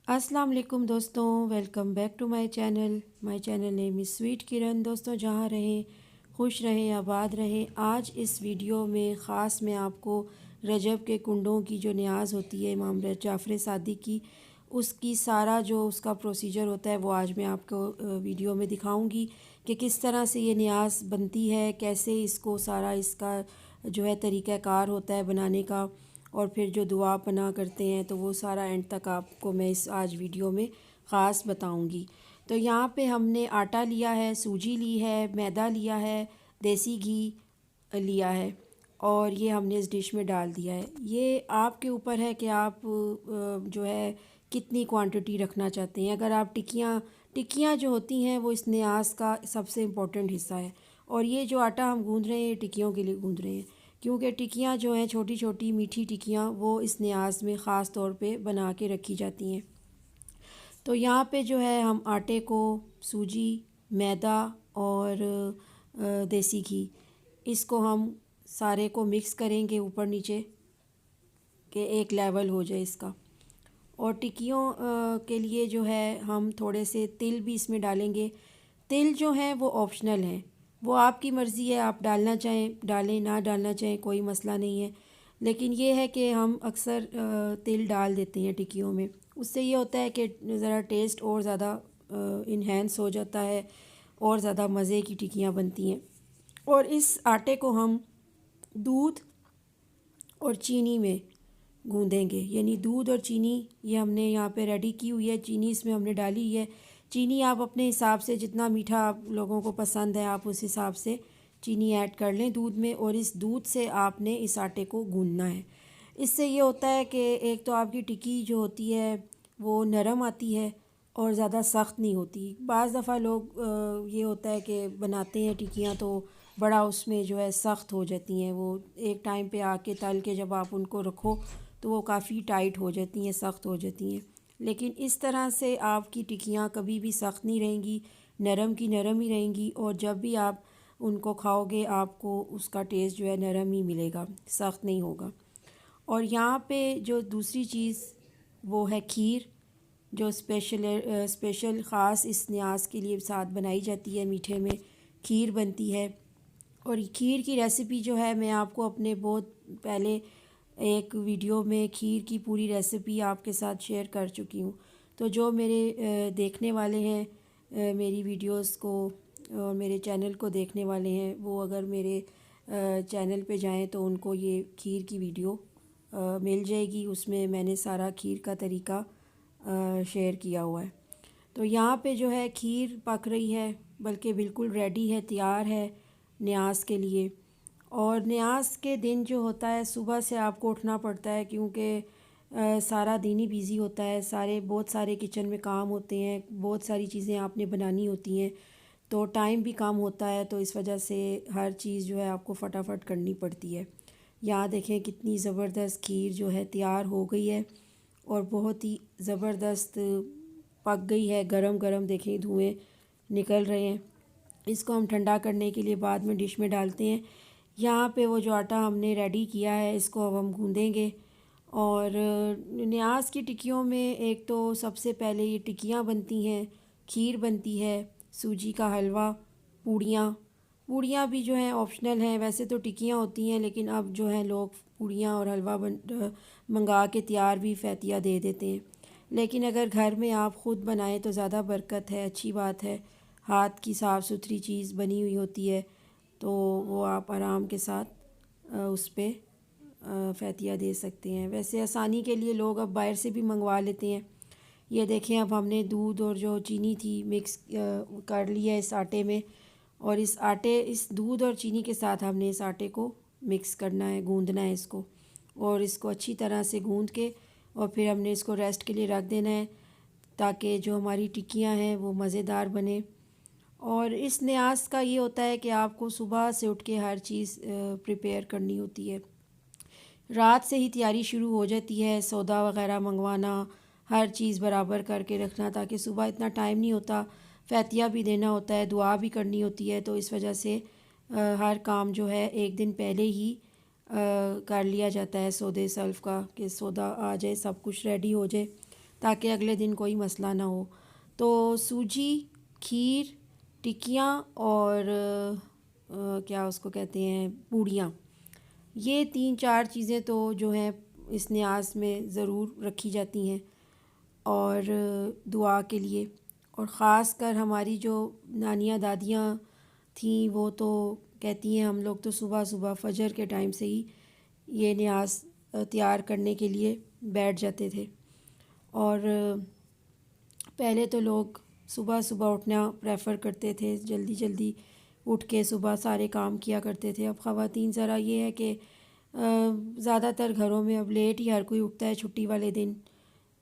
अस्सलाम वालेकुम दोस्तों, welcome back to my channel name is sweet Kiran. दोस्तों, जहाँ रहें खुश रहें आबाद रहें। आज इस वीडियो में ख़ास मैं आपको रजब के कुंडों की जो न्याज़ होती है इमाम जाफ़र सादिक की, उसकी सारा जो उसका प्रोसीजर होता है वो आज मैं आपको वीडियो में दिखाऊंगी कि किस तरह से ये न्याज़ बनती है, कैसे इसको सारा इसका जो है तरीक़ाकार होता है बनाने का, और फिर जो दुआ पना करते हैं तो वो सारा एंड तक आपको मैं इस आज वीडियो में ख़ास बताऊंगी। तो यहाँ पे हमने आटा लिया है, सूजी ली है, मैदा लिया है, देसी घी लिया है, और ये हमने इस डिश में डाल दिया है। ये आपके ऊपर है कि आप जो है कितनी क्वांटिटी रखना चाहते हैं। अगर आप टिक्कियाँ जो होती हैं वो इस न्याज़ का सबसे इम्पोर्टेंट हिस्सा है। और ये जो आटा हम गूँध रहे हैं टिक्कियों के लिए गूँध रहे हैं, क्योंकि टिक्कियाँ जो हैं छोटी छोटी मीठी टिक्कियाँ वो इस न्याज़ में ख़ास तौर पे बना के रखी जाती हैं। तो यहाँ पे जो है हम आटे को, सूजी, मैदा और देसी घी, इसको हम सारे को मिक्स करेंगे ऊपर नीचे कि एक लेवल हो जाए इसका। और टिक्कियों के लिए जो है हम थोड़े से तिल भी इसमें डालेंगे। तिल जो है वो ऑप्शनल है, वो आपकी मर्ज़ी है, आप डालना चाहें डालें, ना डालना चाहें कोई मसला नहीं है। लेकिन ये है कि हम अक्सर तिल डाल देते हैं टिक्कियों में। उससे ये होता है कि ज़रा टेस्ट और ज़्यादा इन्हेंस हो जाता है और ज़्यादा मज़े की टिक्कियाँ बनती हैं। और इस आटे को हम दूध और चीनी में गूँधेंगे, यानी दूध और चीनी ये हमने यहाँ पे रेडी की हुई है। चीनी इसमें हमने डाली है। चीनी आप अपने हिसाब से, जितना मीठा आप लोगों को पसंद है आप उस हिसाब से चीनी ऐड कर लें दूध में। और इस दूध से आपने इस आटे को गूँधना है। इससे ये होता है कि एक तो आपकी टिक्की जो होती है वो नरम आती है और ज़्यादा सख्त नहीं होती। बाज़ दफ़ा लोग ये होता है कि बनाते हैं टिक्कियाँ तो बड़ा उसमें जो है सख्त हो जाती हैं। वो एक टाइम पे आके तल के जब आप उनको रखो तो वो काफ़ी टाइट हो जाती हैं, सख्त हो जाती हैं। लेकिन इस तरह से आपकी टिक्कियाँ कभी भी सख्त नहीं रहेंगी, नरम की नरम ही रहेंगी। और जब भी आप उनको खाओगे आपको उसका टेस्ट जो है नरम ही मिलेगा, सख्त नहीं होगा। और यहाँ पे जो दूसरी चीज़ वो है खीर, जो स्पेशल ख़ास इस न्याज़ के लिए साथ बनाई जाती है। मीठे में खीर बनती है। और खीर की रेसिपी जो है मैं आपको अपने बहुत पहले एक वीडियो में खीर की पूरी रेसिपी आपके साथ शेयर कर चुकी हूँ। तो जो मेरे देखने वाले हैं मेरी वीडियोस को और मेरे चैनल को देखने वाले हैं, वो अगर मेरे चैनल पे जाएं तो उनको ये खीर की वीडियो मिल जाएगी। उसमें मैंने सारा खीर का तरीका शेयर किया हुआ है। तो यहाँ पे जो है खीर पक रही है, बल्कि बिल्कुल रेडी है, तैयार है न्याज़ के लिए। और न्याज़ के दिन जो होता है सुबह से आपको उठना पड़ता है, क्योंकि सारा दिन ही बिज़ी होता है। बहुत सारे किचन में काम होते हैं, बहुत सारी चीज़ें आपने बनानी होती हैं, तो टाइम भी कम होता है। तो इस वजह से हर चीज़ जो है आपको फटाफट करनी पड़ती है। यहाँ देखें कितनी ज़बरदस्त खीर जो है तैयार हो गई है और बहुत ही ज़बरदस्त पक गई है। गरम गरम देखें धुएँ निकल रहे हैं। इसको हम ठंडा करने के लिए बाद में डिश में डालते हैं। यहाँ पे वो जो आटा हमने रेडी किया है इसको अब हम गूँधेंगे। और न्याज़ की टिक्कियों में एक तो सबसे पहले ये टिक्कियाँ बनती हैं, खीर बनती है, सूजी का हलवा, पूड़ियाँ। पूड़ियाँ भी जो हैं ऑप्शनल हैं, वैसे तो टिक्कियाँ होती हैं लेकिन अब जो है लोग पूड़ियाँ और हलवा मंगा के तैयार भी फैतिया दे देते हैं। लेकिन अगर घर में आप ख़ुद बनाएं तो ज़्यादा बरकत है, अच्छी बात है। हाथ की साफ़ सुथरी चीज़ बनी हुई होती है तो वो आप आराम के साथ उस पर फैतिया दे सकते हैं। वैसे आसानी के लिए लोग अब बाहर से भी मंगवा लेते हैं। ये देखें अब हमने दूध और जो चीनी थी मिक्स कर लिया है इस आटे में। और इस दूध और चीनी के साथ हमने इस आटे को मिक्स करना है, गूँधना है इसको। और इसको अच्छी तरह से गूँध के और फिर हमने इसको रेस्ट के लिए रख देना है, ताकि जो हमारी टिक्कियाँ हैं वो मज़ेदार बने। और इस न्याज़ का ये होता है कि आपको सुबह से उठ के हर चीज़ प्रिपेयर करनी होती है। रात से ही तैयारी शुरू हो जाती है, सौदा वगैरह मंगवाना, हर चीज़ बराबर करके रखना, ताकि सुबह इतना टाइम नहीं होता। फैतिया भी देना होता है, दुआ भी करनी होती है। तो इस वजह से हर काम जो है एक दिन पहले ही कर लिया जाता है सौदे सल्फ़ का, कि सौदा आ जाए, सब कुछ रेडी हो जाए। ताकि अगले दिन कोई मसला ना हो। तो सूजी, खीर, टिक्कियाँ और क्या उसको कहते हैं, पूड़ियाँ, ये 3-4 चीज़ें तो जो हैं इस न्याज में ज़रूर रखी जाती हैं और दुआ के लिए। और ख़ास कर हमारी जो नानियाँ दादियाँ थीं वो तो कहती हैं हम लोग तो सुबह सुबह फजर के टाइम से ही ये न्याज तैयार करने के लिए बैठ जाते थे। और पहले तो लोग सुबह सुबह उठना प्रेफर करते थे, जल्दी जल्दी उठ के सुबह सारे काम किया करते थे। अब ख़वातीन ज़रा ये है कि ज़्यादातर घरों में अब लेट ही हर कोई उठता है छुट्टी वाले दिन,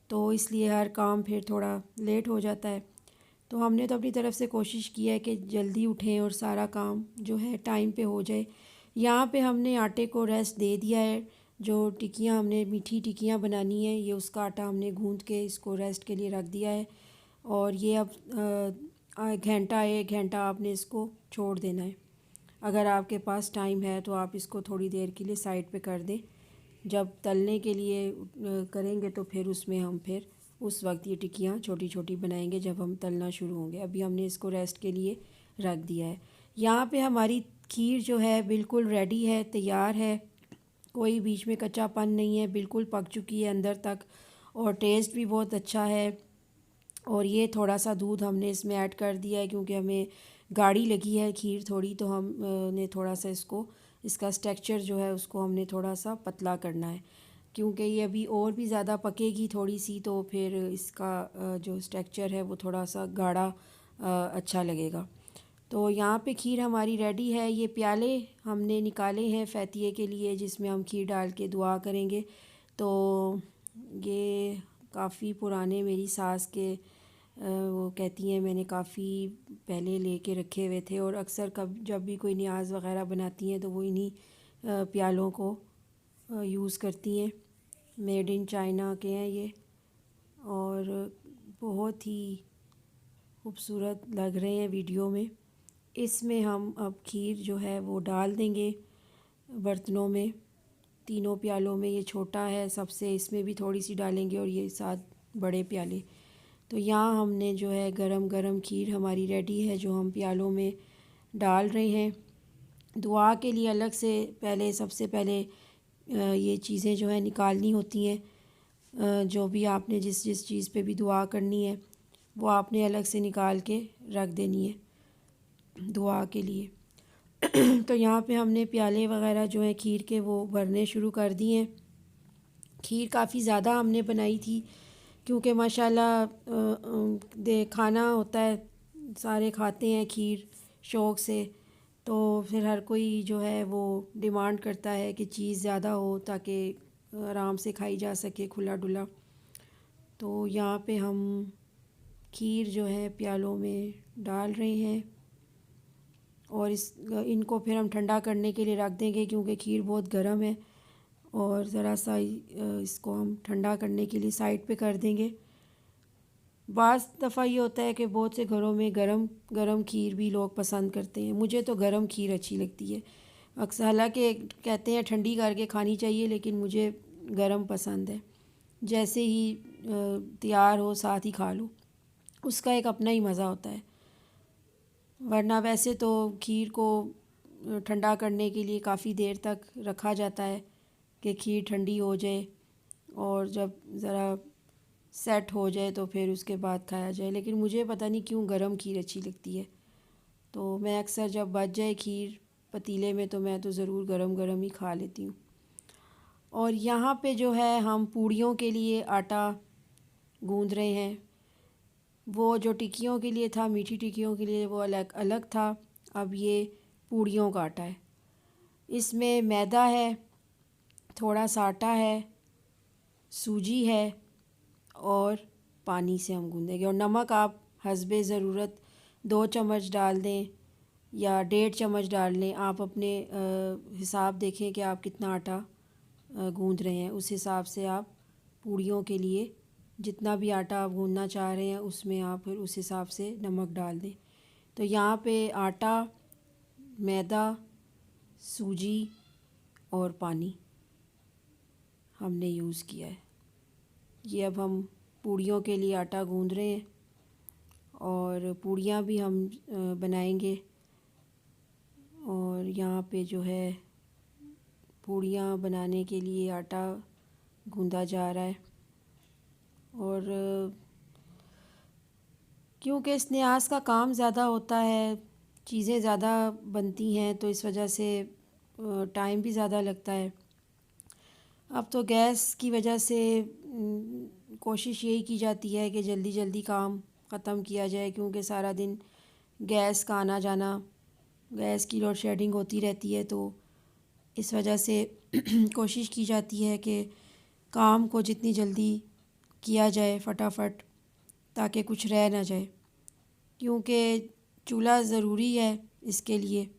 तो इसलिए हर काम फिर थोड़ा लेट हो जाता है। तो हमने तो अपनी तरफ से कोशिश की है कि जल्दी उठें और सारा काम जो है टाइम पे हो जाए। यहाँ पे हमने आटे को रेस्ट दे दिया है। जो टिक्कियाँ हमने मीठी टिक्कियाँ बनानी है, ये उसका आटा हमने गूँथ के इसको रेस्ट के लिए रख दिया है। और ये अब घंटा 1 घंटा आपने इसको छोड़ देना है। अगर आपके पास टाइम है तो आप इसको थोड़ी देर के लिए साइड पे कर दें। जब तलने के लिए करेंगे तो फिर उसमें हम फिर उस वक्त ये टिक्कियाँ छोटी छोटी बनाएंगे जब हम तलना शुरू होंगे। अभी हमने इसको रेस्ट के लिए रख दिया है। यहाँ पे हमारी खीर जो है बिल्कुल रेडी है, तैयार है, कोई बीच में कच्चापन नहीं है, बिल्कुल पक चुकी है अंदर तक और टेस्ट भी बहुत अच्छा है। और ये थोड़ा सा दूध हमने इसमें ऐड कर दिया है क्योंकि हमें गाढ़ी लगी है खीर थोड़ी, तो हम ने थोड़ा सा इसको, इसका स्ट्रक्चर जो है उसको हमने थोड़ा सा पतला करना है क्योंकि ये अभी और भी ज़्यादा पकेगी थोड़ी सी, तो फिर इसका जो स्ट्रक्चर है वो थोड़ा सा गाढ़ा अच्छा लगेगा। तो यहाँ पे खीर हमारी रेडी है। ये प्याले हमने निकाले हैं फ़ैतिये के लिए जिसमें हम खीर डाल के दुआ करेंगे। तो ये काफ़ी पुराने मेरी सास के वो कहती हैं मैंने काफ़ी पहले लेके रखे हुए थे और अक्सर कब जब भी कोई न्याज़ वग़ैरह बनाती हैं तो वो इन्हीं प्यालों को यूज़ करती हैं। मेड इन चाइना के हैं ये और बहुत ही खूबसूरत लग रहे हैं वीडियो में। इसमें हम अब खीर जो है वो डाल देंगे बर्तनों में, तीनों प्यालों में। ये छोटा है सबसे, इसमें भी थोड़ी सी डालेंगे और ये 7 बड़े प्याले। तो यहाँ हमने जो है गरम गरम खीर हमारी रेडी है जो हम प्यालों में डाल रहे हैं। दुआ के लिए अलग से पहले सबसे पहले ये चीज़ें जो है निकालनी होती हैं। जो भी आपने जिस जिस चीज़ पे भी दुआ करनी है वो आपने अलग से निकाल के रख देनी है दुआ के लिए। तो यहाँ पे हमने प्याले वग़ैरह जो हैं खीर के वो भरने शुरू कर दिए हैं। खीर काफ़ी ज़्यादा हमने बनाई थी क्योंकि माशाल्लाह दे खाना होता है, सारे खाते हैं खीर शौक़ से, तो फिर हर कोई जो है वो डिमांड करता है कि चीज़ ज़्यादा हो ताकि आराम से खाई जा सके खुला डुला। तो यहाँ पे हम खीर जो है प्यालों में डाल रहे हैं और इनको फिर हम ठंडा करने के लिए रख देंगे क्योंकि खीर बहुत गर्म है और ज़रा सा इसको हम ठंडा करने के लिए साइड पे कर देंगे। बाज़ दफ़ा ये होता है कि बहुत से घरों में गरम गरम खीर भी लोग पसंद करते हैं। मुझे तो गरम खीर अच्छी लगती है अक्सर, हालांकि कहते हैं ठंडी करके खानी चाहिए लेकिन मुझे गरम पसंद है। जैसे ही तैयार हो साथ ही खा लो, उसका एक अपना ही मज़ा होता है। वरना वैसे तो खीर को ठंडा करने के लिए काफ़ी देर तक रखा जाता है कि खीर ठंडी हो जाए और जब ज़रा सेट हो जाए तो फिर उसके बाद खाया जाए। लेकिन मुझे पता नहीं क्यों गरम खीर अच्छी लगती है, तो मैं अक्सर जब बच जाए खीर पतीले में तो मैं तो ज़रूर गरम गरम ही खा लेती हूँ। और यहाँ पे जो है हम पूड़ियों के लिए आटा गूँध रहे हैं। वो जो टिक्कियों के लिए था, मीठी टिक्कियों के लिए, वो अलग अलग था। अब ये पूड़ियों का आटा है, इसमें मैदा है, थोड़ा सा आटा है, सूजी है और पानी से हम गूँधेंगे। और नमक आप हस्बे ज़रूरत 2 चम्मच डाल दें या 1.5 चम्मच डाल लें। आप अपने हिसाब देखें कि आप कितना आटा गूँध रहे हैं, उस हिसाब से आप पूड़ियों के लिए जितना भी आटा आप गूँधना चाह रहे हैं उसमें आप फिर उस हिसाब से नमक डाल दें। तो यहाँ पे आटा, मैदा, सूजी और पानी हमने यूज़ किया है। ये अब हम पूड़ियों के लिए आटा गूंद रहे हैं और पूड़ियाँ भी हम बनाएंगे। और यहाँ पे जो है पूड़ियाँ बनाने के लिए आटा गूंदा जा रहा है। और क्योंकि इस न्याज़ का काम ज़्यादा होता है, चीज़ें ज़्यादा बनती हैं, तो इस वजह से टाइम भी ज़्यादा लगता है। अब तो गैस की वजह से कोशिश यही की जाती है कि जल्दी जल्दी काम ख़त्म किया जाए, क्योंकि सारा दिन गैस का आना जाना, गैस की लोड शेडिंग होती रहती है, तो इस वजह से कोशिश की जाती है कि काम को जितनी जल्दी किया जाए फटाफट, ताकि कुछ रह ना जाए। क्योंकि चूल्हा ज़रूरी है इसके लिए,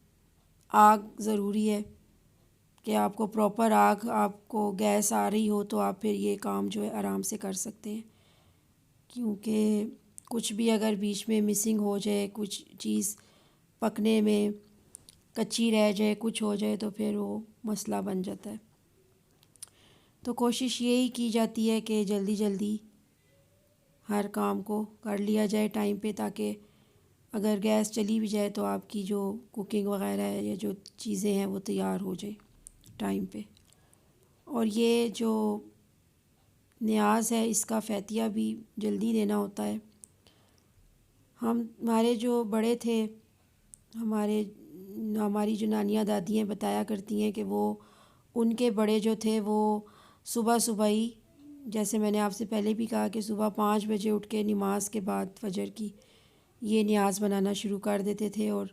आग ज़रूरी है कि आपको प्रॉपर आग, आपको गैस आ रही हो तो आप फिर ये काम जो है आराम से कर सकते हैं। क्योंकि कुछ भी अगर बीच में मिसिंग हो जाए, कुछ चीज़ पकने में कच्ची रह जाए, कुछ हो जाए, तो फिर वो मसला बन जाता है। तो कोशिश यही की जाती है कि जल्दी जल्दी हर काम को कर लिया जाए टाइम पे, ताकि अगर गैस चली भी जाए तो आपकी जो कुकिंग वगैरह है या जो चीज़ें हैं वो तैयार हो जाए टाइम पे। और ये जो न्याज़ है इसका फ़ैतिया भी जल्दी देना होता है। हमारे जो बड़े थे, हमारी जो नानियाँ दादियाँ बताया करती हैं कि वो, उनके बड़े जो थे वो सुबह सुबह ही, जैसे मैंने आपसे पहले भी कहा कि सुबह 5 बजे उठ के नमाज के बाद फजर की ये न्याज़ बनाना शुरू कर देते थे और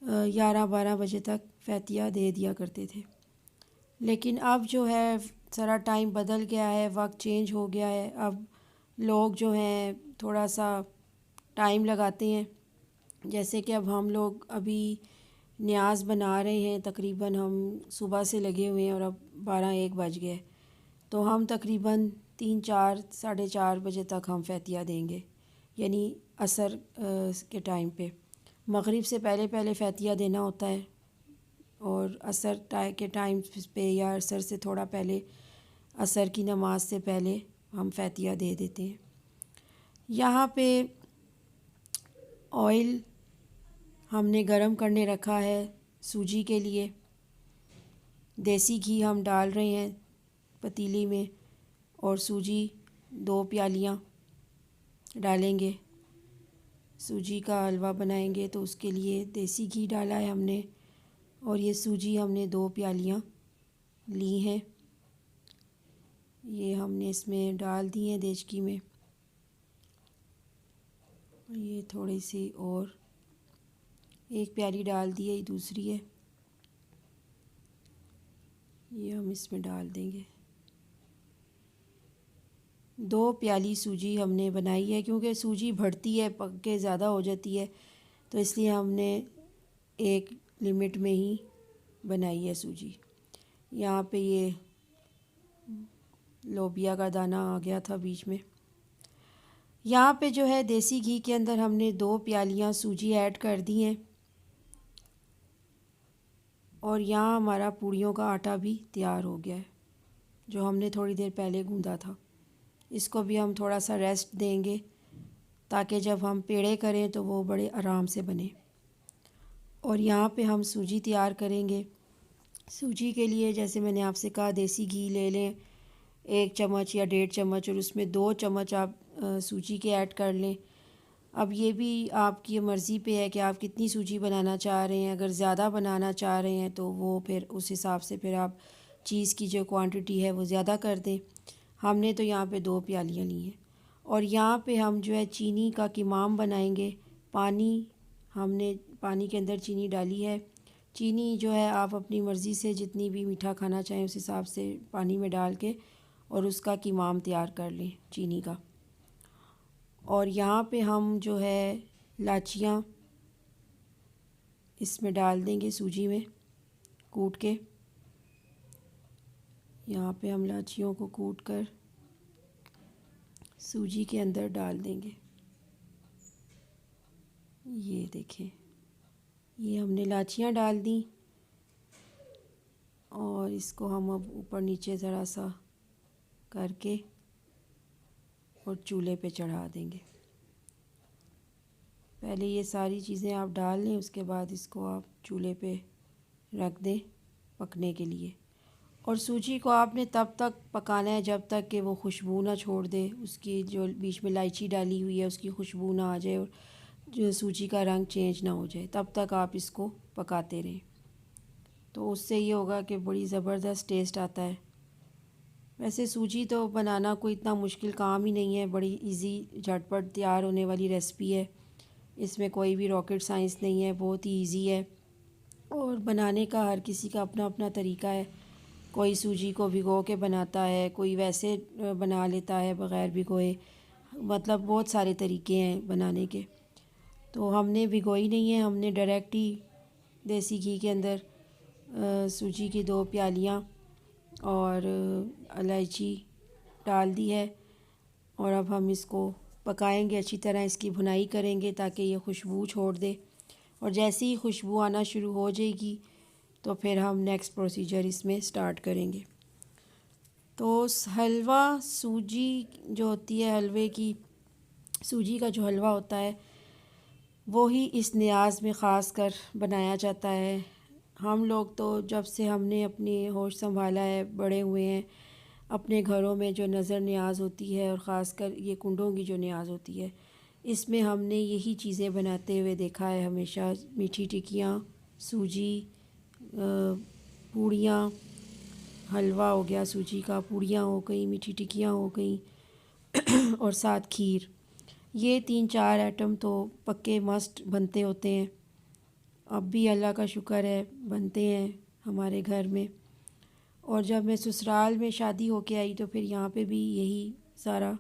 11-12 बजे तक फ़ैतिया दे दिया करते थे। लेकिन अब जो है सारा टाइम बदल गया है, वक्त चेंज हो गया है। अब लोग जो हैं थोड़ा सा टाइम लगाते हैं। जैसे कि अब हम लोग अभी न्याज़ बना रहे हैं, तकरीबन हम सुबह से लगे हुए हैं और अब 12-1 बज गए, तो हम तकरीबन 3-4 4:30 बजे तक हम फ़ैतिया देंगे, यानी असर के टाइम पे। मगरिब से पहले पहले फ़ैतिया देना होता है और असर के टाइम पे या असर से थोड़ा पहले, असर की नमाज से पहले हम फ़ैतिया दे देते हैं। यहाँ पे ऑयल हमने गरम करने रखा है सूजी के लिए। देसी घी हम डाल रहे हैं पतीली में और सूजी 2 प्यालियाँ डालेंगे। सूजी का हलवा बनाएंगे तो उसके लिए देसी घी डाला है हमने, और ये सूजी हमने 2 प्यालियाँ ली हैं, ये हमने इसमें डाल दी हैं देचकी में। ये थोड़ी सी और 1 प्याली डाल दी है, ये दूसरी है, ये हम इसमें डाल देंगे। 2 प्याली सूजी हमने बनाई है, क्योंकि सूजी बढ़ती है, पक के ज़्यादा हो जाती है, तो इसलिए हमने एक लिमिट में ही बनाई है सूजी। यहाँ पे ये लोबिया का दाना आ गया था बीच में। यहाँ पे जो है देसी घी के अंदर हमने 2 प्यालियाँ सूजी ऐड कर दी हैं और यहाँ हमारा पूड़ियों का आटा भी तैयार हो गया है, जो हमने थोड़ी देर पहले गूंदा था। इसको भी हम थोड़ा सा रेस्ट देंगे ताकि जब हम पेड़े करें तो वो बड़े आराम से बने। और यहाँ पे हम सूजी तैयार करेंगे। सूजी के लिए जैसे मैंने आपसे कहा, देसी घी ले लें 1 चम्मच या 1.5 चम्मच, और उसमें 2 चम्मच आप सूजी के ऐड कर लें। अब ये भी आपकी मर्ज़ी पे है कि आप कितनी सूजी बनाना चाह रहे हैं। अगर ज़्यादा बनाना चाह रहे हैं तो वो फिर उस हिसाब से फिर आप चीज़ की जो क्वांटिटी है वो ज़्यादा कर दें। हमने तो यहाँ पे 2 प्यालियाँ ली हैं। और यहाँ पे हम जो है चीनी का कीमाम बनाएंगे। हमने पानी के अंदर चीनी डाली है। चीनी जो है आप अपनी मर्ज़ी से जितनी भी मीठा खाना चाहें उस हिसाब से पानी में डाल के और उसका कीमाम तैयार कर लें चीनी का। और यहाँ पे हम जो है लाचियाँ इसमें डाल देंगे सूजी में कूट के। यहाँ पे हम लाचियों को कूट कर सूजी के अंदर डाल देंगे। ये देखें, ये हमने लाचियाँ डाल दी और इसको हम अब ऊपर नीचे ज़रा सा करके और चूल्हे पे चढ़ा देंगे। पहले ये सारी चीज़ें आप डाल लें, उसके बाद इसको आप चूल्हे पे रख दें पकने के लिए। और सूजी को आपने तब तक पकाना है जब तक कि वो खुशबू ना छोड़ दे, उसकी जो बीच में इलायची डाली हुई है उसकी खुशबू ना आ जाए और जो सूजी का रंग चेंज ना हो जाए, तब तक आप इसको पकाते रहें। तो उससे ये होगा कि बड़ी ज़बरदस्त टेस्ट आता है। वैसे सूजी तो बनाना कोई इतना मुश्किल काम ही नहीं है, बड़ी इजी झटपट तैयार होने वाली रेसिपी है। इसमें कोई भी रॉकेट साइंस नहीं है, बहुत ही इजी है। और बनाने का हर किसी का अपना अपना तरीका है। कोई सूजी को भिगो के बनाता है, कोई वैसे बना लेता है बग़ैर भिगोए, मतलब बहुत सारे तरीके हैं बनाने के। तो हमने भिगोई नहीं है, हमने डायरेक्ट ही देसी घी के अंदर सूजी की 2 प्यालियाँ और इलायची डाल दी है। और अब हम इसको पकाएंगे, अच्छी तरह इसकी भुनाई करेंगे ताकि ये खुशबू छोड़ दे। और जैसे ही खुशबू आना शुरू हो जाएगी तो फिर हम नेक्स्ट प्रोसीजर इसमें स्टार्ट करेंगे। तो हलवा सूजी जो होती है, हलवे की सूजी का जो हलवा होता है वो ही इस न्याज़ में ख़ास कर बनाया जाता है। हम लोग तो जब से हमने अपनी होश संभाला है, बड़े हुए हैं, अपने घरों में जो नज़र न्याज़ होती है और ख़ास कर ये कुंडों की जो न्याज़ होती है, इसमें हमने यही चीज़ें बनाते हुए देखा है हमेशा। मीठी टिक्कियाँ, सूजी, पूड़ियाँ, हलवा हो गया सूजी का, पूड़ियाँ हो गई, मीठी टिक्कियाँ हो गई और साथ खीर। ये 3-4 आइटम तो पक्के मस्ट बनते होते हैं। अब भी अल्लाह का शुक्र है बनते हैं हमारे घर में। और जब मैं ससुराल में शादी होके आई तो फिर यहाँ पे भी यही सारा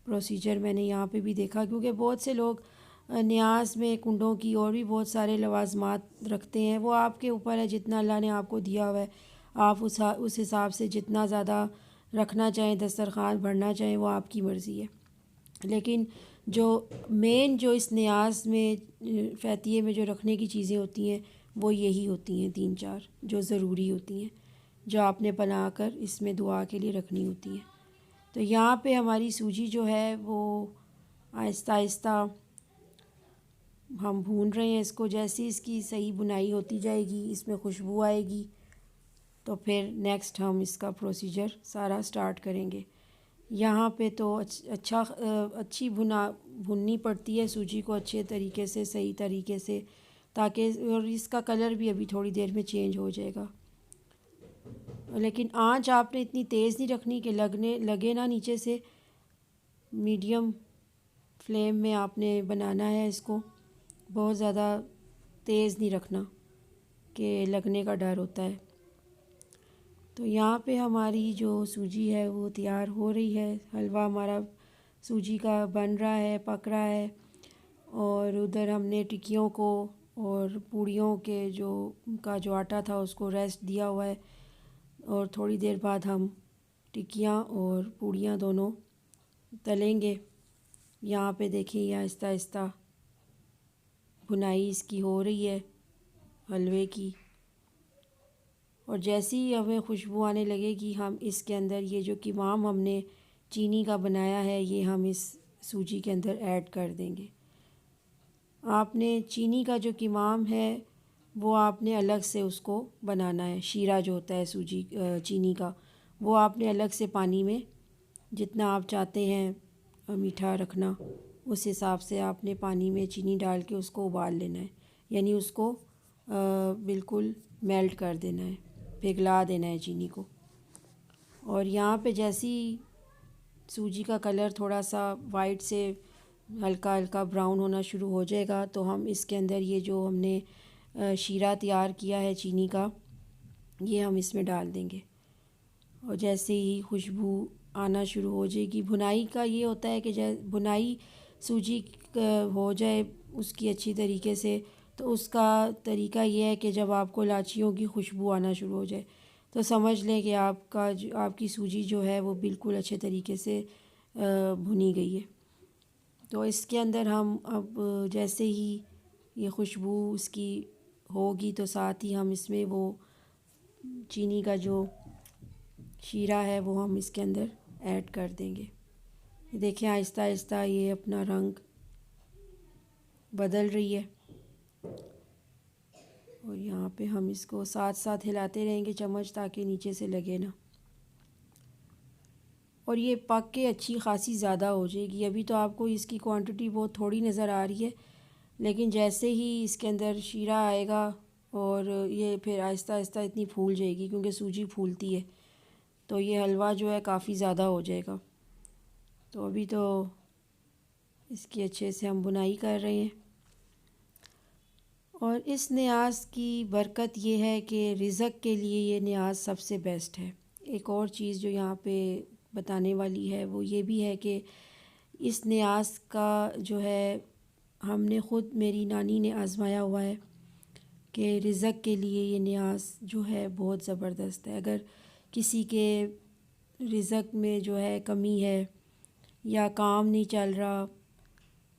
प्रोसीजर मैंने यहाँ पे भी देखा, क्योंकि बहुत से लोग न्याज़ में कुंडों की और भी बहुत सारे लवाजमात रखते हैं। वो आपके ऊपर है, जितना अल्लाह ने आपको दिया हुआ है आप उस हिसाब से जितना ज़्यादा रखना चाहें, दस्तरखान भरना चाहें, वो आपकी मर्ज़ी है। लेकिन जो मेन जो इस न्याज़ में फ़ैतिये में जो रखने की चीज़ें होती हैं वो यही होती हैं 3-4 जो ज़रूरी होती हैं, जो आपने बनाकर इसमें दुआ के लिए रखनी होती हैं। तो यहाँ पे हमारी सूजी जो है वो आहिस्ता आहिस्ता हम भून रहे हैं इसको। जैसे इसकी सही बुनाई होती जाएगी, इसमें खुशबू आएगी, तो फिर नेक्स्ट हम इसका प्रोसीजर सारा स्टार्ट करेंगे। यहाँ पे तो अच्छी भुननी पड़ती है सूजी को अच्छे तरीके से, सही तरीके से, ताकि और इसका कलर भी अभी थोड़ी देर में चेंज हो जाएगा। लेकिन आंच आपने इतनी तेज़ नहीं रखनी कि लगे ना नीचे से। मीडियम फ्लेम में आपने बनाना है इसको, बहुत ज़्यादा तेज़ नहीं रखना कि लगने का डर होता है। तो यहाँ पे हमारी जो सूजी है वो तैयार हो रही है, हलवा हमारा सूजी का बन रहा है, पक रहा है। और उधर हमने टिक्कियों को और पूड़ियों के जो आटा था उसको रेस्ट दिया हुआ है। और थोड़ी देर बाद हम टिक्कियाँ और पूड़ियाँ दोनों तलेंगे। यहाँ पे देखिए आहिस्ता आहिस्ता भुनाई इसकी हो रही है हलवे की। और जैसे ही हमें खुशबू आने लगेगी हम इसके अंदर ये जो कीमाम हमने चीनी का बनाया है ये हम इस सूजी के अंदर ऐड कर देंगे। आपने चीनी का जो कीमाम है वो आपने अलग से उसको बनाना है। शीरा जो होता है चीनी का, वो आपने अलग से पानी में जितना आप चाहते हैं मीठा रखना, उस हिसाब से आपने पानी में चीनी डाल के उसको उबाल लेना है, यानी उसको बिल्कुल मेल्ट कर देना है, पिघला देना है चीनी को। और यहाँ पे जैसी सूजी का कलर थोड़ा सा वाइट से हल्का हल्का ब्राउन होना शुरू हो जाएगा तो हम इसके अंदर ये जो हमने शीरा तैयार किया है चीनी का, ये हम इसमें डाल देंगे। और जैसे ही खुशबू आना शुरू हो जाएगी, भुनाई का ये होता है कि भुनाई सूजी हो जाए उसकी अच्छी तरीके से, तो उसका तरीका ये है कि जब आपको इलायचियों की खुशबू आना शुरू हो जाए तो समझ लें कि आपकी सूजी जो है वो बिल्कुल अच्छे तरीके से भुनी गई है। तो इसके अंदर हम अब जैसे ही ये खुशबू उसकी होगी तो साथ ही हम इसमें वो चीनी का जो शीरा है वो हम इसके अंदर ऐड कर देंगे। देखें आहिस्ता आहिस्ता ये अपना रंग बदल रही है। और यहाँ पे हम इसको साथ साथ हिलाते रहेंगे चम्मच, ताकि नीचे से लगे ना। और ये पक के अच्छी खासी ज़्यादा हो जाएगी। अभी तो आपको इसकी क्वांटिटी बहुत थोड़ी नज़र आ रही है, लेकिन जैसे ही इसके अंदर शीरा आएगा और ये फिर आहिस्ता आहिस्ता इतनी फूल जाएगी, क्योंकि सूजी फूलती है, तो ये हलवा जो है काफ़ी ज़्यादा हो जाएगा। तो अभी तो इसकी अच्छे से हम बुनाई कर रहे हैं। और इस न्याज की बरकत ये है कि रिज़्क़ के लिए ये न्याज सबसे बेस्ट है। एक और चीज़ जो यहाँ पे बताने वाली है वो ये भी है कि इस न्याज का जो है हमने ख़ुद, मेरी नानी ने आज़माया हुआ है कि रिज़्क़ के लिए ये न्याज जो है बहुत ज़बरदस्त है। अगर किसी के रिज़्क़ में जो है कमी है या काम नहीं चल रहा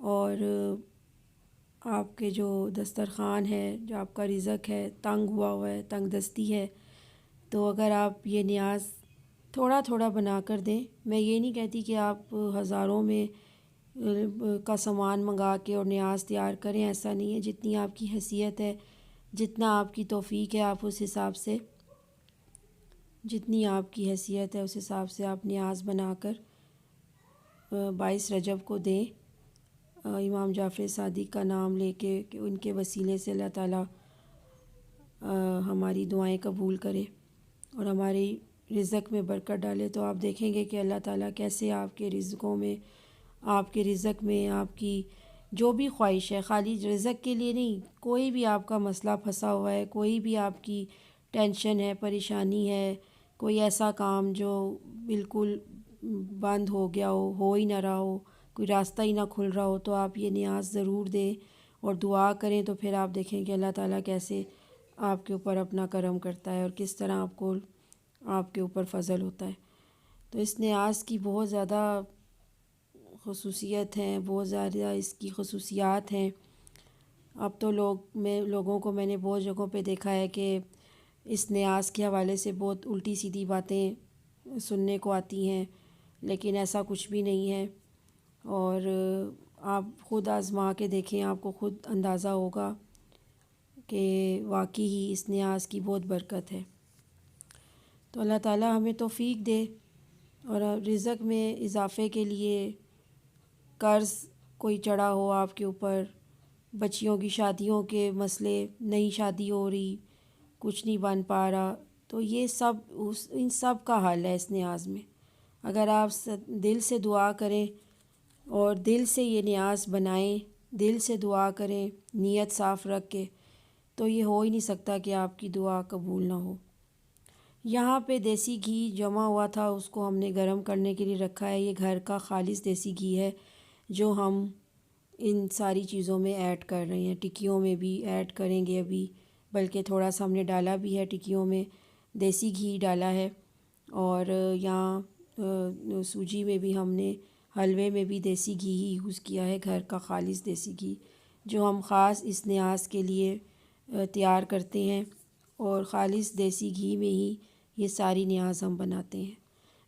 और आपके जो दस्तरख़ान है, जो आपका रिज़्क़ है, तंग हुआ हुआ है, तंग दस्ती है, तो अगर आप ये न्याज थोड़ा थोड़ा बना कर दें। मैं ये नहीं कहती कि आप हज़ारों में का सामान मंगा के और न्याज तैयार करें, ऐसा नहीं है। जितनी आपकी हैसियत है, जितना आपकी तौफ़ीक है, आप उस हिसाब से, जितनी आपकी हैसियत है उस हिसाब से आप न्याज बनाकर 22 रजब को दें। इमाम जाफ़र सादिक़ का नाम लेके कि उनके वसीले से अल्लाह ताला हमारी दुआएं कबूल करे और हमारी रिज़्क़ में बरकत डाले। तो आप देखेंगे कि अल्लाह ताला कैसे आपके रिज़्क़ों में, आपके रिज़्क़ में, आपकी जो भी ख्वाहिश है, खाली रिज़्क़ के लिए नहीं, कोई भी आपका मसला फंसा हुआ है, कोई भी आपकी टेंशन है, परेशानी है, कोई ऐसा काम जो बिल्कुल बंद हो गया हो ही ना रहा हो, कोई रास्ता ही ना खुल रहा हो, तो आप ये न्याज ज़रूर दें और दुआ करें। तो फिर आप देखें कि अल्लाह ताला कैसे आपके ऊपर अपना करम करता है और किस तरह आपके ऊपर फ़ज़ल होता है। तो इस न्याज की बहुत ज़्यादा ख़ुसूसियत हैं, बहुत ज़्यादा इसकी ख़ुसूसियात हैं। अब तो लोगों को मैंने बहुत जगहों पे देखा है कि इस न्याज के हवाले से बहुत उल्टी सीधी बातें सुनने को आती हैं, लेकिन ऐसा कुछ भी नहीं है। और आप ख़ुद आज़मा के देखें, आपको ख़ुद अंदाज़ा होगा कि वाकई ही इस न्याज की बहुत बरकत है। तो अल्लाह ताला हमें तौफ़ीक दे और रिज़्क़ में इजाफ़े के लिए, कर्ज़ कोई चढ़ा हो आपके ऊपर, बच्चियों की शादियों के मसले, नई शादी हो रही, कुछ नहीं बन पा रहा, तो ये सब इन सब का हल है इस न्याज में। अगर आप दिल से दुआ करें और दिल से ये न्याज बनाएं, दिल से दुआ करें, नीयत साफ़ रख के, तो ये हो ही नहीं सकता कि आपकी दुआ कबूल ना हो। यहाँ पे देसी घी जमा हुआ था, उसको हमने गरम करने के लिए रखा है। ये घर का खालिस देसी घी है जो हम इन सारी चीज़ों में ऐड कर रहे हैं। टिक्कियों में भी ऐड करेंगे अभी, बल्कि थोड़ा सा हमने डाला भी है, टिक्कियों में देसी घी डाला है। और यहाँ सूजी में भी हमने, हलवे में भी देसी घी ही यूज़ किया है, घर का खालिस देसी घी, जो हम ख़ास इस न्याज के लिए तैयार करते हैं। और ख़ालिस देसी घी में ही ये सारी न्याज हम बनाते हैं।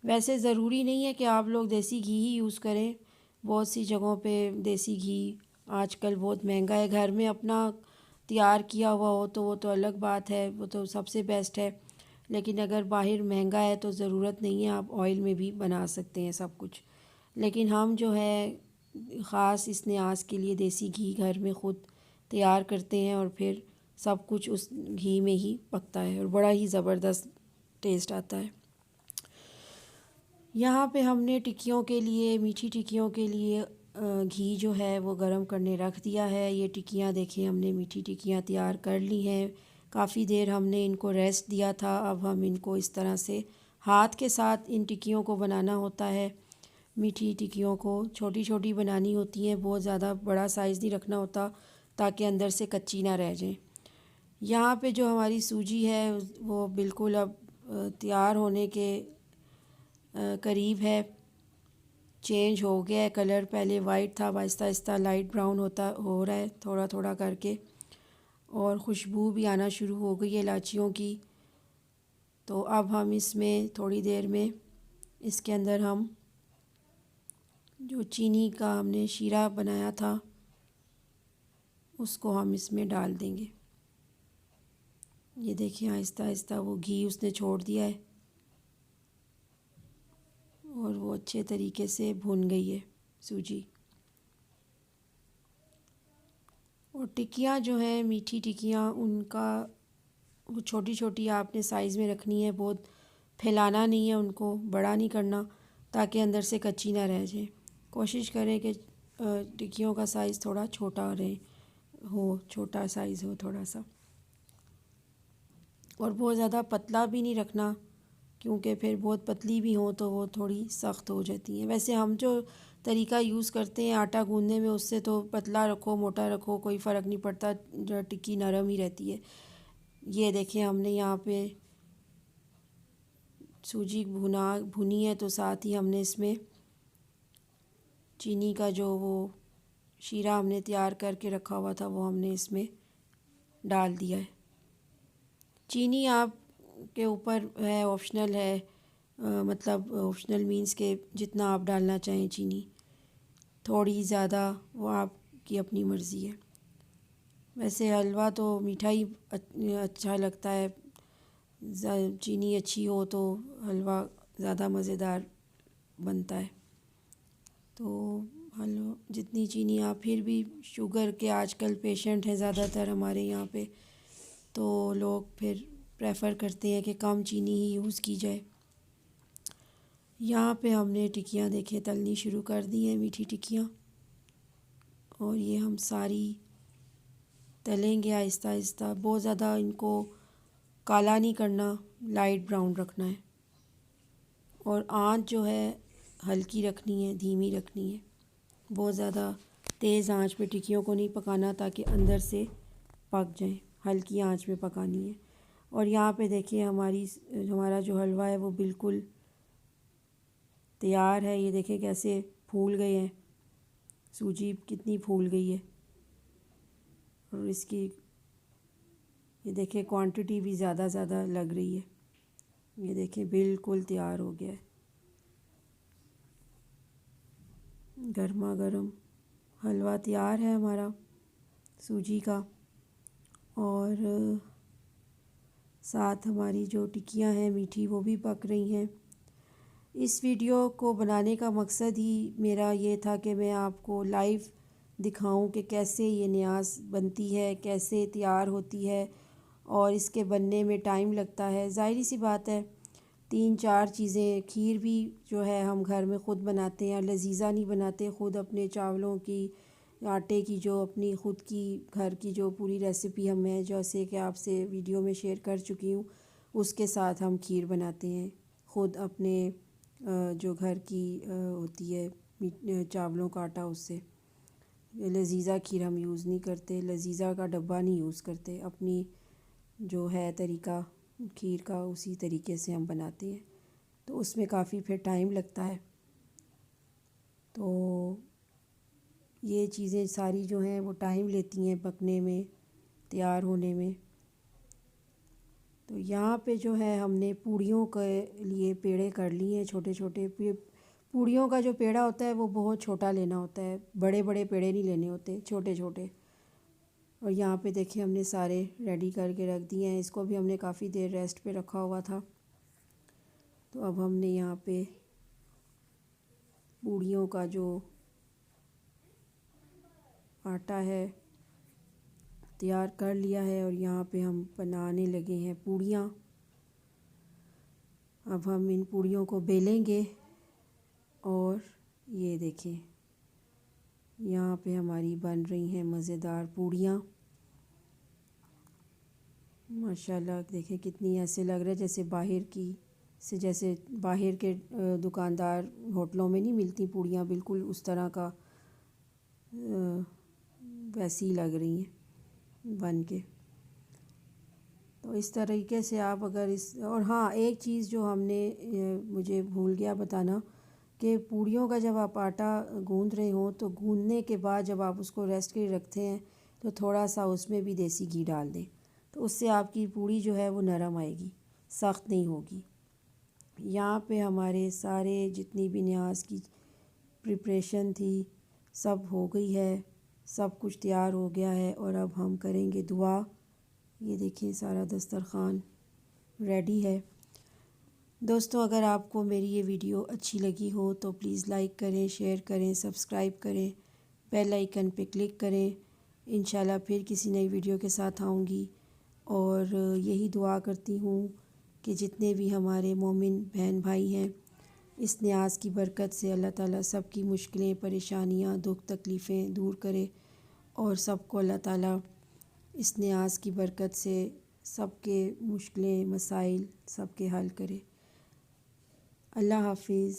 वैसे ज़रूरी नहीं है कि आप लोग देसी घी ही यूज़ करें। बहुत सी जगहों पे देसी घी आजकल बहुत महंगा है। घर में अपना तैयार किया हुआ हो तो वो तो अलग बात है, वो तो सबसे बेस्ट है। लेकिन अगर बाहर महंगा है तो ज़रूरत नहीं है, आप ऑयल में भी बना सकते हैं सब कुछ। लेकिन हम जो है ख़ास इस न्याज के लिए देसी घी घर में ख़ुद तैयार करते हैं और फिर सब कुछ उस घी में ही पकता है और बड़ा ही ज़बरदस्त टेस्ट आता है। यहाँ पे हमने टिक्कियों के लिए, मीठी टिक्कियों के लिए घी जो है वो गरम करने रख दिया है। ये टिक्कियाँ देखें, हमने मीठी टिक्कियाँ तैयार कर ली हैं। काफ़ी देर हमने इनको रेस्ट दिया था। अब हम इनको इस तरह से हाथ के साथ इन टिक्कियों को बनाना होता है। मीठी टिक्कियों को छोटी छोटी बनानी होती हैं, बहुत ज़्यादा बड़ा साइज़ नहीं रखना होता, ताकि अंदर से कच्ची ना रह जाएं। यहाँ पे जो हमारी सूजी है वो बिल्कुल अब तैयार होने के करीब है। चेंज हो गया है कलर, पहले वाइट था, आहिस्ता आहिस्ता लाइट ब्राउन हो रहा है थोड़ा थोड़ा करके, और खुशबू भी आना शुरू हो गई है इलायचियों की। तो अब हम इसमें थोड़ी देर में इसके अंदर हम जो चीनी का हमने शीरा बनाया था उसको हम इसमें डाल देंगे। ये देखिए आहिस्ता आहिस्ता वो घी उसने छोड़ दिया है और वो अच्छे तरीके से भुन गई है सूजी। और टिक्कियाँ जो हैं मीठी टिक्कियाँ, उनका वो छोटी छोटी आपने साइज़ में रखनी है, बहुत फैलाना नहीं है, उनको बड़ा नहीं करना ताकि अंदर से कच्ची ना रह जाए। कोशिश करें कि टिक्कियों का साइज़ थोड़ा छोटा रहे, हो छोटा साइज़ हो थोड़ा सा, और बहुत ज़्यादा पतला भी नहीं रखना क्योंकि फिर बहुत पतली भी हो तो वो थोड़ी सख्त हो जाती हैं। वैसे हम जो तरीका यूज़ करते हैं आटा गूंदने में, उससे तो पतला रखो मोटा रखो कोई फ़र्क नहीं पड़ता, जो टिक्की नरम ही रहती है। ये देखें हमने यहाँ पे सूजी भुनी है, तो साथ ही हमने इसमें चीनी का जो वो शीरा हमने तैयार करके रखा हुआ था वो हमने इसमें डाल दिया है। चीनी आप के ऊपर है, ऑप्शनल है, मतलब ऑप्शनल मींस के जितना आप डालना चाहें चीनी, थोड़ी ज़्यादा वो आपकी अपनी मर्ज़ी है। वैसे हलवा तो मीठा ही अच्छा लगता है, चीनी अच्छी हो तो हलवा ज़्यादा मज़ेदार बनता है। तो हलवा जितनी चीनी आप, फिर भी शुगर के आजकल पेशेंट हैं ज़्यादातर हमारे यहाँ पे, तो लोग फिर प्रेफर करते हैं कि कम चीनी ही यूज़ की जाए। यहाँ पे हमने टिक्कियाँ देखें तलनी शुरू कर दी हैं, मीठी टिक्कियाँ, और ये हम सारी तलेंगे आहिस्ता आहिस्ता। बहुत ज़्यादा इनको काला नहीं करना, लाइट ब्राउन रखना है, और आंच जो है हल्की रखनी है, धीमी रखनी है। बहुत ज़्यादा तेज़ आंच पे टिक्कियों को नहीं पकाना ताकि अंदर से पक जाए, हल्की आंच में पकानी है। और यहाँ पे देखिए हमारा जो हलवा है वो बिल्कुल तैयार है। ये देखें कैसे फूल गए हैं, सूजी कितनी फूल गई है, और इसकी ये देखें क्वांटिटी भी ज़्यादा लग रही है। ये देखें बिल्कुल तैयार हो गया है, गर्मा गर्म हलवा तैयार है हमारा सूजी का। और साथ हमारी जो टिक्कियाँ हैं मीठी वो भी पक रही हैं। इस वीडियो को बनाने का मकसद ही मेरा ये था कि मैं आपको लाइव दिखाऊं कि कैसे ये न्याज़ बनती है, कैसे तैयार होती है, और इसके बनने में टाइम लगता है। ज़ाहिर सी बात है 3-4 चीज़ें, खीर भी जो है हम घर में ख़ुद बनाते हैं, लजीज़ा नहीं बनाते, ख़ुद अपने चावलों की आटे की जो अपनी ख़ुद की घर की जो पूरी रेसिपी हम है जैसे कि आपसे वीडियो में शेयर कर चुकी हूँ, उसके साथ हम खीर बनाते हैं ख़ुद अपने जो घर की होती है चावलों का आटा, उससे। लजीज़ा खीर हम यूज़ नहीं करते, लजीज़ा का डब्बा नहीं यूज़ करते, अपनी जो है तरीका खीर का उसी तरीके से हम बनाते हैं, तो उसमें काफ़ी फिर टाइम लगता है। तो ये चीज़ें सारी जो हैं वो टाइम लेती हैं पकने में, तैयार होने में। तो यहाँ पे जो है हमने पूड़ियों के लिए पेड़े कर लिए हैं छोटे छोटे। पूड़ियों का जो पेड़ा होता है वो बहुत छोटा लेना होता है, बड़े बड़े पेड़े नहीं लेने होते, छोटे छोटे। और यहाँ पे देखिए हमने सारे रेडी करके रख दिए हैं। इसको भी हमने काफ़ी देर रेस्ट पे रखा हुआ था। तो अब हमने यहाँ पे पूड़ियों का जो आटा है तैयार कर लिया है, और यहाँ पे हम बनाने लगे हैं पूड़ियाँ। अब हम इन पूड़ियों को बेलेंगे, और ये देखें यहाँ पे हमारी बन रही हैं मज़ेदार पूड़ियाँ। माशाल्लाह देखें कितनी ऐसे लग रहा है जैसे जैसे बाहर के दुकानदार होटलों में नहीं मिलती पूड़ियाँ, बिल्कुल उस तरह का वैसी ही लग रही हैं बन के। तो इस तरीके से आप अगर और हाँ, एक चीज़ जो हमने मुझे भूल गया बताना कि पूड़ियों का जब आप आटा गूंद रहे हो तो गूंदने के बाद जब आप उसको रेस्ट के लिए रखते हैं तो थोड़ा सा उसमें भी देसी घी डाल दें, तो उससे आपकी पूड़ी जो है वो नरम आएगी, सख्त नहीं होगी। यहाँ पे हमारे सारे जितनी भी न्याज़ की प्रिपरेशन थी सब हो गई है, सब कुछ तैयार हो गया है और अब हम करेंगे दुआ। ये देखिए सारा दस्तरखान रेडी है। दोस्तों अगर आपको मेरी ये वीडियो अच्छी लगी हो तो प्लीज़ लाइक करें, शेयर करें, सब्सक्राइब करें, बेल आइकन पे क्लिक करें। इंशाल्लाह फिर किसी नई वीडियो के साथ आऊँगी और यही दुआ करती हूँ कि जितने भी हमारे मोमिन बहन भाई हैं इस न्याज़ की बरकत से अल्लाह ताला सब की मुश्किलें, परेशानियाँ, दुख तकलीफ़ें दूर करे और सबको अल्लाह ताला इस न्याज़ की बरकत से सबके मुश्किलें, मसाइल सबके हल करे। अल्लाह हाफिज़।